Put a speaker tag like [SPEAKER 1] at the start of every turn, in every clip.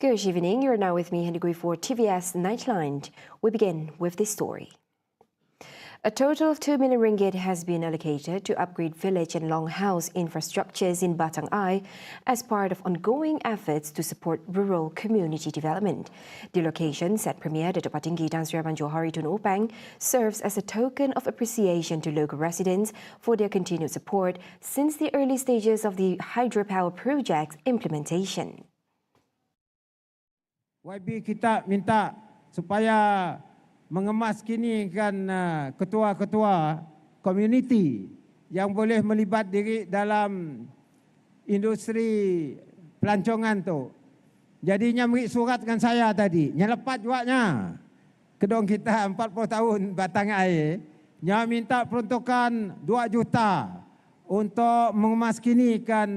[SPEAKER 1] Good evening. You're now with me, Henry for TVS Nightline. We begin with this story. A total of 2 million ringgit has been allocated to upgrade village and longhouse infrastructures in BATANG as part of ongoing efforts to support rural community development. The location, set premiere Datuk Patinggi Tan Sri Abang Johari Tun Opang, serves as a token of appreciation to local residents for their continued support since the early stages of the hydropower project's implementation.
[SPEAKER 2] YB kita minta supaya mengemaskinkan ketua-ketua komuniti yang boleh melibat diri dalam industri pelancongan tu. Jadinya beri surat dengan saya tadi, nyelepat juaknya. Kedong kita 40 tahun batang air, nya minta peruntukan 2 juta untuk mengemaskinkan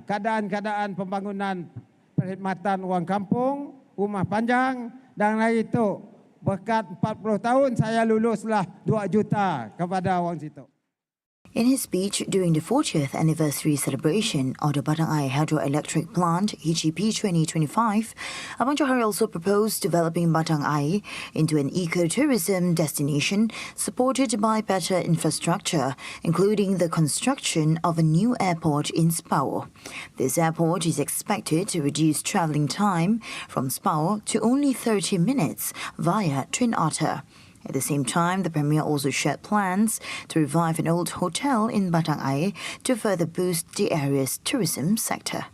[SPEAKER 2] keadaan-keadaan pembangunan perkhidmatan ruang kampung, rumah panjang dan lain itu. Berkat 40 tahun saya luluslah 2 juta kepada orang situ.
[SPEAKER 3] In his speech during the 40th anniversary celebration of the BATANG Hydroelectric Plant HEP 2025, Abang Johari also proposed developing BATANG into an ecotourism destination supported by better infrastructure, including the construction of a new airport in Sepau. This airport is expected to reduce travelling time from Sepau to only 30 minutes via Twin Otter. At the same time, the Premier also shared plans to revive an old hotel in BATANG to further boost the area's tourism sector.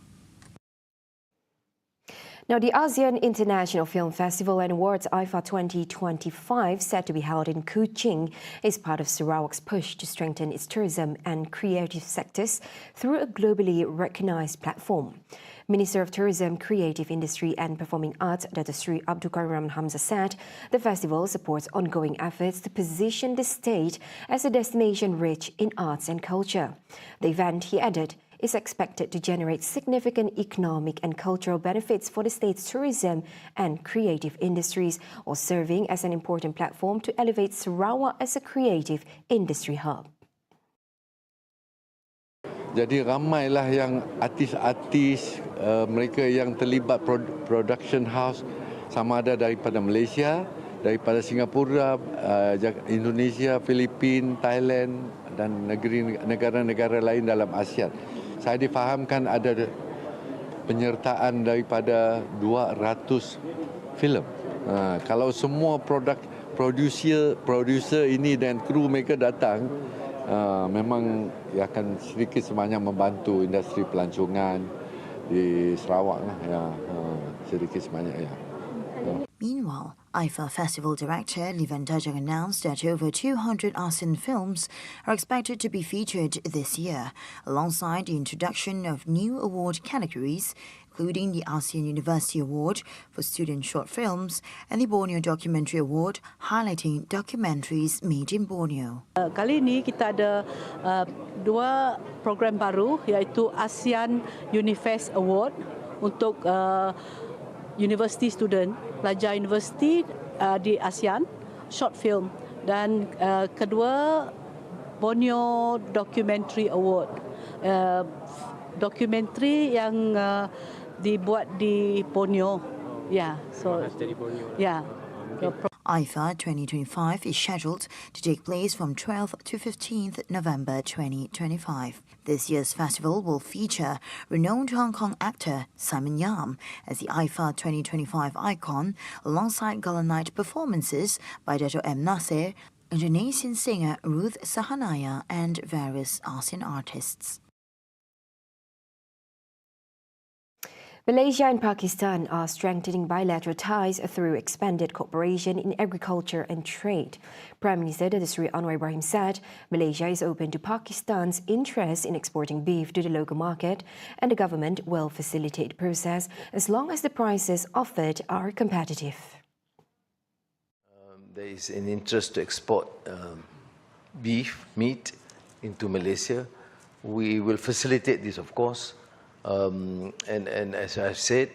[SPEAKER 1] Now, the ASEAN International Film Festival and Awards AIFFA 2025, set to be held in Kuching, is part of Sarawak's push to strengthen its tourism and creative sectors through a globally recognized platform. Minister of Tourism, Creative Industry and Performing Arts, Dr. Sri Abdul Karim Hamzah said the festival supports ongoing efforts to position the state as a destination rich in arts and culture. The event, he added, is expected to generate significant economic and cultural benefits for the state's tourism and creative industries, while serving as an important platform to elevate Sarawak as a creative industry hub.
[SPEAKER 4] Jadi ramailah yang artis-artis mereka yang terlibat production house, sama ada daripada Malaysia, daripada Singapura, Indonesia, Filipina, Thailand dan negara-negara lain dalam ASEAN. Saya difahamkan ada penyertaan daripada 200 filem. Kalau semua producer ini dan kru mereka datang, memang akan sedikit sebanyak membantu industri pelancongan di Sarawak sedikit sebanyak ya.
[SPEAKER 3] Meanwhile, AIFFA Festival Director Livan Dajang announced that over 200 ASEAN films are expected to be featured this year, alongside the introduction of new award categories, including the ASEAN University Award for Student Short Films and the Borneo Documentary Award, highlighting documentaries made in Borneo.
[SPEAKER 5] Kali ini kita ada 2 program baru, iaitu ASEAN Unifest Award untuk university student, pelajar universiti di ASEAN, short film, dan kedua Borneo Documentary Award, dokumentari yang dibuat di Borneo.
[SPEAKER 3] AIFFA 2025 is scheduled to take place from 12th to 15th November 2025. This year's festival will feature renowned Hong Kong actor Simon Yam as the AIFFA 2025 icon, alongside gala night performances by Dato' M. Nasir, Indonesian singer Ruth Sahanaya and various ASEAN artists.
[SPEAKER 1] Malaysia and Pakistan are strengthening bilateral ties through expanded cooperation in agriculture and trade. Prime Minister Dr. Sri Anwar Ibrahim said Malaysia is open to Pakistan's interest in exporting beef to the local market, and the government will facilitate the process as long as the prices offered are competitive.
[SPEAKER 6] There is an interest to export beef, meat into Malaysia. We will facilitate this, of course. And as I've said,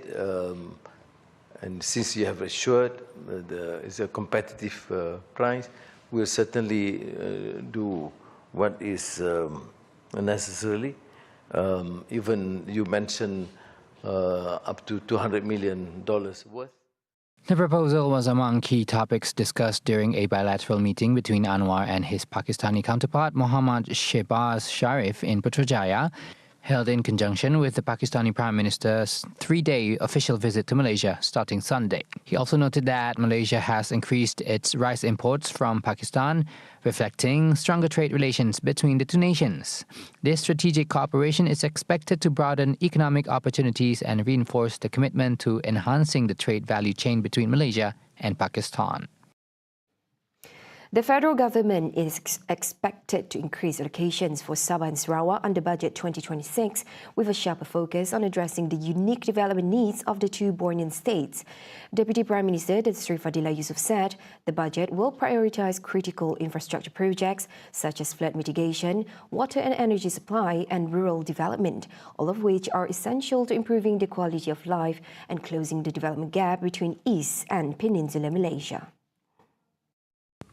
[SPEAKER 6] and since you have assured it's a competitive price, we'll certainly do what is necessary. Even you mentioned up to $200 million worth.
[SPEAKER 7] The proposal was among key topics discussed during a bilateral meeting between Anwar and his Pakistani counterpart Muhammad Shehbaz Sharif in Putrajaya, held in conjunction with the Pakistani Prime Minister's 3-day official visit to Malaysia starting Sunday. He also noted that Malaysia has increased its rice imports from Pakistan, reflecting stronger trade relations between the two nations. This strategic cooperation is expected to broaden economic opportunities and reinforce the commitment to enhancing the trade value chain between Malaysia and Pakistan.
[SPEAKER 1] The federal government is expected to increase allocations for Sabah and Sarawak under Budget 2026 with a sharper focus on addressing the unique development needs of the two Bornean states. Deputy Prime Minister Datuk Seri Fadillah Yusof said the budget will prioritise critical infrastructure projects such as flood mitigation, water and energy supply and rural development, all of which are essential to improving the quality of life and closing the development gap between East and Peninsular Malaysia.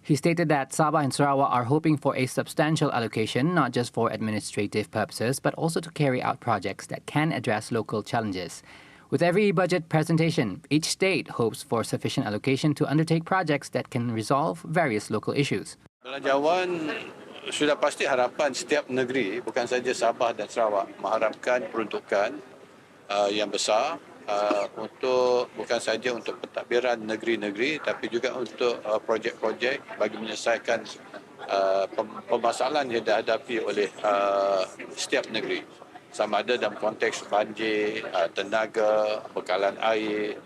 [SPEAKER 7] He stated that Sabah and Sarawak are hoping for a substantial allocation, not just for administrative purposes, but also to carry out projects that can address local challenges. With every budget presentation, each state hopes for sufficient allocation to undertake projects that can resolve various local issues.
[SPEAKER 8] Belanjawan sudah pasti harapan setiap negeri, bukan saja Sabah dan Sarawak, mengharapkan peruntukan yang besar untuk bukan saja untuk pentadbiran negeri-negeri tapi juga untuk projek-projek bagi menyelesaikan permasalahan yang dihadapi oleh setiap negeri, sama ada dalam konteks banjir, tenaga, bekalan air,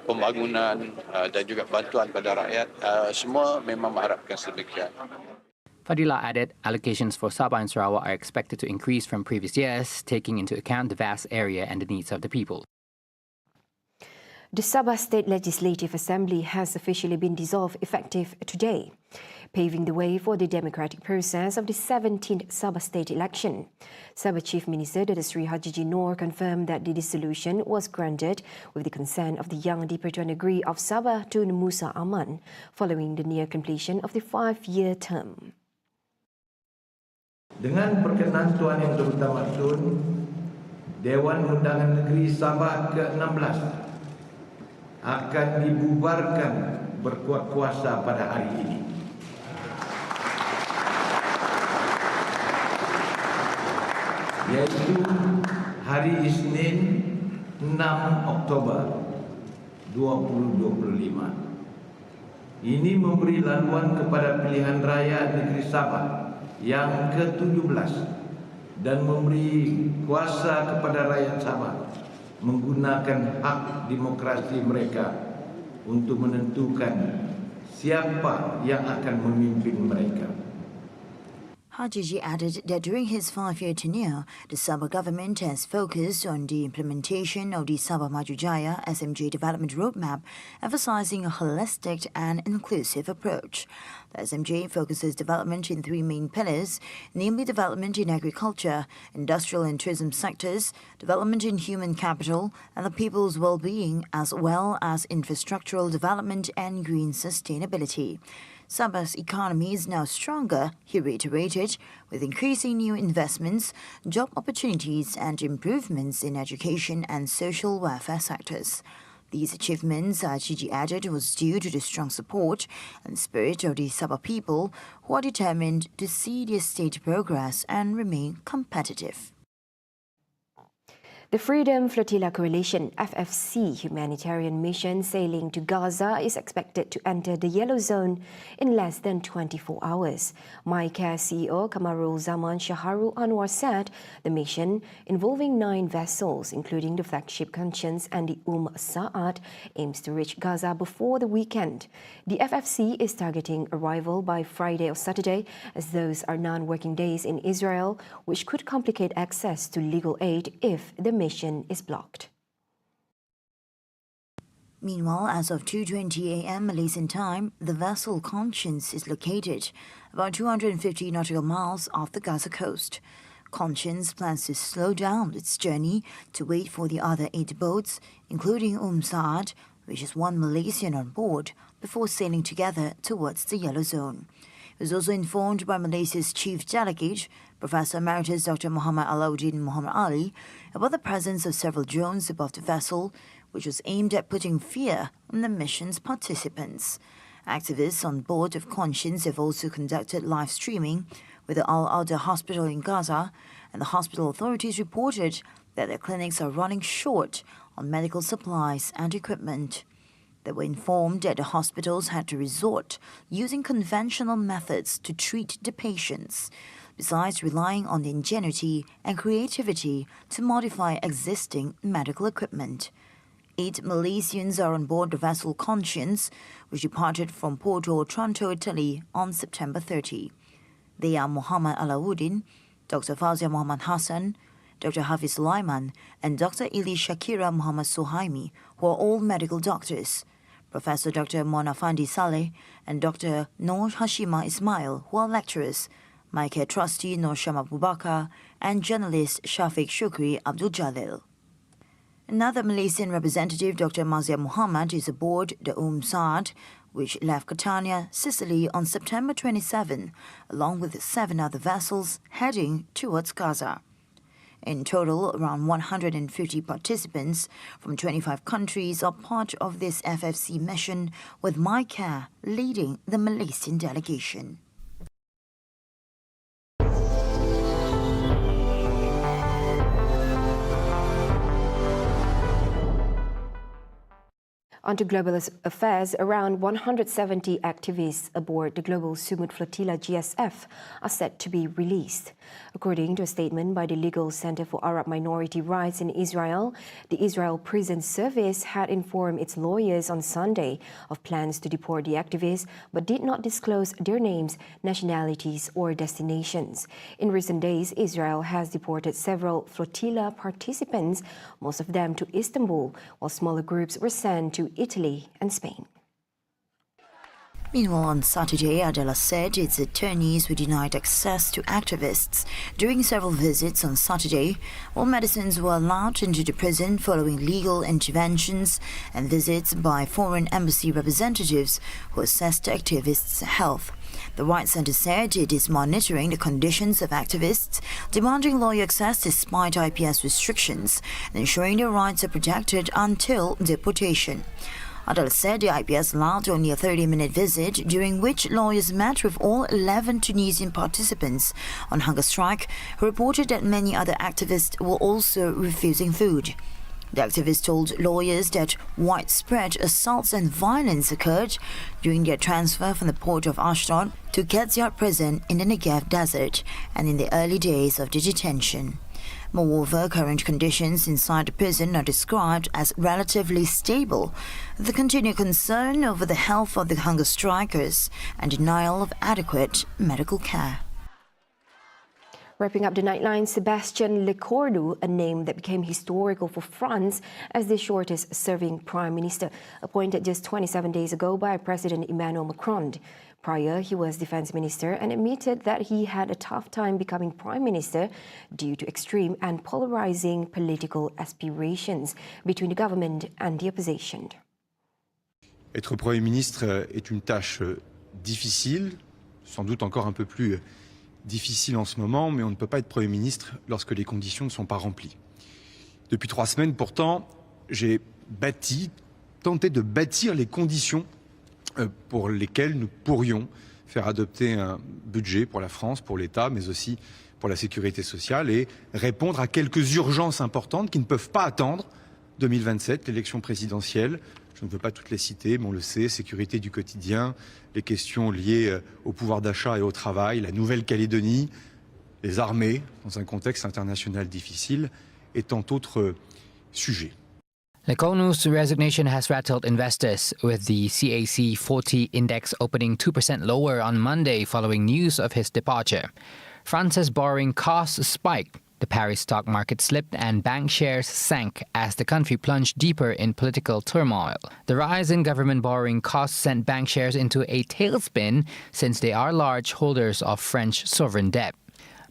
[SPEAKER 8] pembangunan dan juga bantuan pada rakyat. Semua memang mengharapkan sedemikian.
[SPEAKER 7] Fadillah added allocations for Sabah and Sarawak are expected to increase from previous years, taking into account the vast area and the needs of the people.
[SPEAKER 1] The Sabah State Legislative Assembly has officially been dissolved effective today, paving the way for the democratic process of the 17th Sabah State election. Sabah Chief Minister Datuk Seri Haji Noor confirmed that the dissolution was granted with the consent of the Yang di-Pertuan Negeri of Sabah Tun Musa Aman following the near completion of the 5-year term.
[SPEAKER 9] Dengan perkenan Tuan Yang Terutama Tun, Dewan Undangan Negeri Sabah ke-16 akan dibubarkan berkuat kuasa pada hari ini. Yaitu hari Isnin 6 Oktober 2025. Ini memberi laluan kepada pilihan raya negeri Sabah yang ke-17 dan memberi kuasa kepada rakyat Sabah menggunakan hak demokrasi mereka untuk menentukan siapa yang akan memimpin mereka.
[SPEAKER 3] Hajiji added that during his 5-year tenure, the Sabah government has focused on the implementation of the Sabah Maju Jaya SMJ development roadmap, emphasizing a holistic and inclusive approach. The SMJ focuses development in 3 main pillars, namely development in agriculture, industrial and tourism sectors, development in human capital, and the people's well-being, as well as infrastructural development and green sustainability. Sabah's economy is now stronger, he reiterated, with increasing new investments, job opportunities and improvements in education and social welfare sectors. These achievements, Gigi added, was due to the strong support and spirit of the Sabah people who are determined to see their state progress and remain competitive.
[SPEAKER 1] The Freedom Flotilla Coalition FFC humanitarian mission sailing to Gaza is expected to enter the yellow zone in less than 24 hours. MyCare CEO Kamarul Zaman Shaharul Anwar said the mission, involving 9 vessels, including the flagship Conscience and the Saad, aims to reach Gaza before the weekend. The FFC is targeting arrival by Friday or Saturday, as those are non-working days in Israel, which could complicate access to legal aid if the mission is blocked.
[SPEAKER 3] Meanwhile, as of 2:20 a.m. Malaysian time, the vessel Conscience is located about 250 nautical miles off the Gaza coast. Conscience plans to slow down its journey to wait for the other 8 boats, including Saad, which is 1 Malaysian on board, before sailing together towards the yellow zone. It was also informed by Malaysia's chief delegate, Professor Emeritus Dr. Muhammad Alauddin Muhammad Ali about the presence of several drones above the vessel, which was aimed at putting fear on the mission's participants. Activists on board of Conscience have also conducted live streaming with the Al-Adha hospital in Gaza, and the hospital authorities reported that their clinics are running short on medical supplies and equipment. They were informed that the hospitals had to resort using conventional methods to treat the patients, besides relying on the ingenuity and creativity to modify existing medical equipment. 8 Malaysians are on board the vessel Conscience, which departed from Porto Otranto, Italy on September 30. They are Muhammad Alauddin, Dr. Fauzia Muhammad Hassan, Dr. Hafiz Sulaiman, and Dr. Ili Shakira Muhammad Suhaimi, who are all medical doctors. Professor Dr. Monafandi Saleh and Dr. Noor Hashima Ismail, who are lecturers, MyCare trustee Noor Sham Abubakar, and journalist Shafiq Shukri Abdul Jalil. Another Malaysian representative, Dr. Mazia Muhammad, is aboard the Saad, which left Catania, Sicily on September 27, along with 7 other vessels heading towards Gaza. In total, around 150 participants from 25 countries are part of this FFC mission, with MyCare leading the Malaysian delegation.
[SPEAKER 1] On to global affairs, around 170 activists aboard the global Sumut Flotilla GSF are set to be released. According to a statement by the Legal Center for Arab Minority Rights in Israel, the Israel Prison Service had informed its lawyers on Sunday of plans to deport the activists, but did not disclose their names, nationalities, or destinations. In recent days, Israel has deported several flotilla participants, most of them to Istanbul, while smaller groups were sent to Italy and Spain.
[SPEAKER 3] Meanwhile, on Saturday, Adela said its attorneys were denied access to activists during several visits on Saturday, while medicines were allowed into the prison following legal interventions and visits by foreign embassy representatives who assessed the activists' health. The Right Centre said it is monitoring the conditions of activists, demanding lawyer access despite IPS restrictions, and ensuring their rights are protected until deportation. Adel said the IPS allowed only a 30-minute visit, during which lawyers met with all 11 Tunisian participants on hunger strike, who reported that many other activists were also refusing food. The activists told lawyers that widespread assaults and violence occurred during their transfer from the port of Ashdod to Keziat prison in the Negev desert and in the early days of the detention. Moreover, current conditions inside the prison are described as relatively stable, with the continued concern over the health of the hunger strikers and denial of adequate medical care.
[SPEAKER 1] Wrapping up the Nightline, Sébastien Lecornu, a name that became historical for France as the shortest-serving prime minister, appointed just 27 days ago by President Emmanuel Macron. Prior, he was defense minister and admitted that he had a tough time becoming prime minister due to extreme and polarizing political aspirations between the government and the opposition.
[SPEAKER 10] Être Premier ministre est une tâche difficile, sans doute encore un peu plus difficile en ce moment, mais on ne peut pas être Premier ministre lorsque les conditions ne sont pas remplies. Depuis 3 semaines, pourtant, j'ai tenté de bâtir les conditions pour lesquelles nous pourrions faire adopter un budget pour la France, pour l'État, mais aussi pour la sécurité sociale et répondre à quelques urgences importantes qui ne peuvent pas attendre 2027, l'élection présidentielle. Je ne veux pas toutes les citer, mais on le sait, sécurité du quotidien, les questions liées au pouvoir d'achat et au travail, la Nouvelle-Calédonie, les armées, dans un contexte international difficile, et tant d'autres sujets.
[SPEAKER 7] Lecornu's resignation has rattled investors, with the CAC 40 index opening 2% lower on Monday following news of his departure. France's borrowing costs spiked, the Paris stock market slipped, and bank shares sank as the country plunged deeper in political turmoil. The rise in government borrowing costs sent bank shares into a tailspin since they are large holders of French sovereign debt.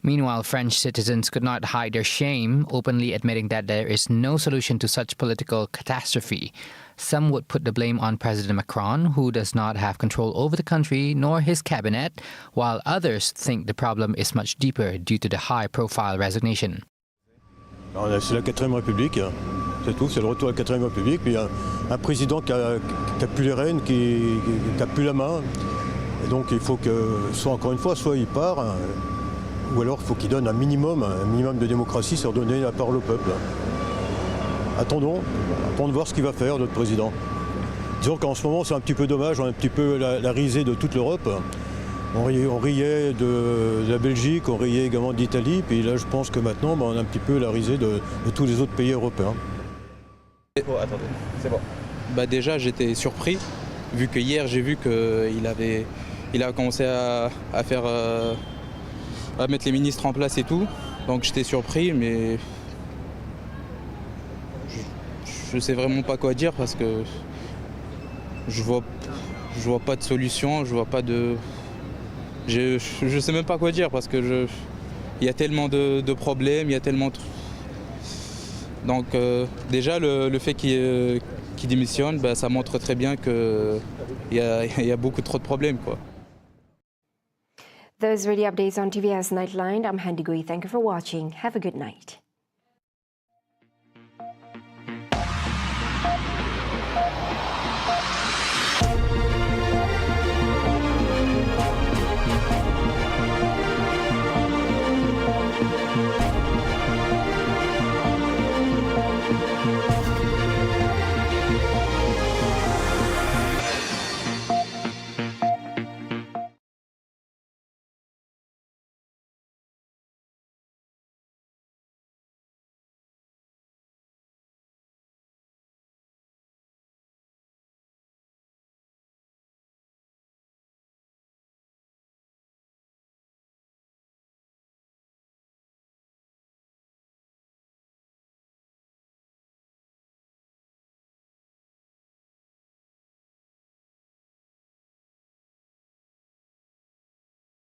[SPEAKER 7] Meanwhile, French citizens could not hide their shame, openly admitting that there is no solution to such political catastrophe. Some would put the blame on President Macron, who does not have control over the country nor his cabinet, while others think the problem is much deeper due to the high-profile resignation.
[SPEAKER 11] C'est la 4e République, c'est tout, c'est le retour à la 4e République. Puis il y a un président qui a plus les rênes, qui a plus la main. Et donc il faut que, encore une fois, soit il part, ou alors il faut qu'il donne un minimum de démocratie, c'est redonner la parole au peuple. Attendons de voir ce qu'il va faire, notre président. Disons qu'en ce moment, c'est un petit peu dommage, on a un petit peu la risée de toute l'Europe. On riait de la Belgique, on riait également d'Italie, puis là, je pense que maintenant, on a un petit peu la risée de tous les autres pays européens.
[SPEAKER 12] Oh, attendez, c'est bon. Déjà, j'étais surpris, vu que hier, j'ai vu qu'il a commencé à mettre les ministres en place et tout. Donc j'étais surpris, mais je sais vraiment pas quoi dire parce que je vois pas de solution, je vois pas de... Je sais même pas quoi dire parce que il y a tellement de problèmes, il y a tellement... Donc déjà le fait qu'il démissionne, ça montre très bien qu'il y a beaucoup trop de problèmes, quoi.
[SPEAKER 1] Those were the updates on TVS Nightline. I'm Handy Gui. Thank you for watching. Have a good night.